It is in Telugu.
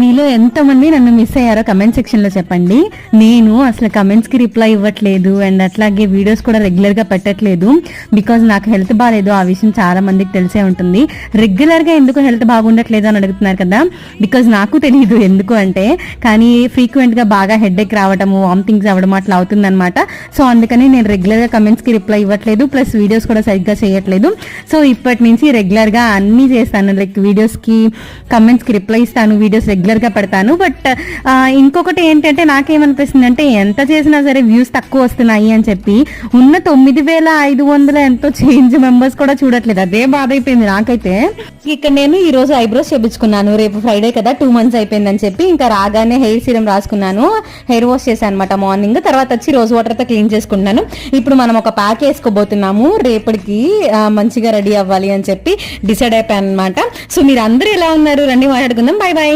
మీలో ఎంతమంది నన్ను మిస్ అయ్యారో కమెంట్ సెక్షన్ లో చెప్పండి. నేను అసలు కమెంట్స్ కి రిప్లై ఇవ్వట్లేదు అండ్ అట్లాగే వీడియోస్ కూడా రెగ్యులర్ గా పెట్టట్లేదు. బికాజ్ నాకు హెల్త్ బాగాలేదు. ఆ విషయం చాలా మందికి తెలిసే ఉంటుంది. రెగ్యులర్ గా ఎందుకు హెల్త్ బాగుండట్లేదు అని అడుగుతున్నారు కదా. బికాజ్ నాకు తెలియదు ఎందుకు అంటే, కానీ ఫ్రీక్వెంట్ గా బాగా హెడ్ ఎక్ రావడము, వామిటింగ్స్ అవ్వడం అట్లా అవుతుంది అనమాట. సో అందుకని నేను రెగ్యులర్ గా కమెంట్స్ కి రిప్లై ఇవ్వట్లేదు, ప్లస్ వీడియోస్ కూడా సరిగ్గా చేయట్లేదు. సో ఇప్పటి నుంచి రెగ్యులర్ గా అన్ని చేస్తాను. లైక్ వీడియోస్ కి కమెంట్స్ కి రిప్లై ఇస్తాను, వీడియోస్ రెగ్యులర్ గా పెడతాను. బట్ ఇంకొకటి ఏంటంటే నాకేమనిపిస్తుంది అంటే, ఎంత చేసినా సరే వ్యూస్ తక్కువ వస్తున్నాయి అని చెప్పి ఉన్న 9,500 ఎంతో చేంజ్ మెంబర్స్ కూడా చూడట్లేదు. అదే బాధ అయిపోయింది నాకైతే. ఇక్కడ నేను ఈ రోజు ఐబ్రోస్ చేపించుకున్నాను. రేపు ఫ్రైడే కదా, 2 months అయిపోయిందని చెప్పి ఇంకా రాగానే హెయిర్ సీరం రాసుకున్నాను. హెయిర్ వాష్ చేశాను అనమాట మార్నింగ్. తర్వాత వచ్చి రోజ్ వాటర్ తో క్లీన్ చేసుకుంటున్నాను. ఇప్పుడు మనం ఒక ప్యాక్ వేసుకోబోతున్నాము. రేపటికి మంచిగా రెడీ అవ్వాలి అని చెప్పి డిసైడ్ అయిపోయాను అనమాట. సో మీరు అందరూ ఎలా ఉన్నారు రండి మాట్లాడుకుందాం. By by.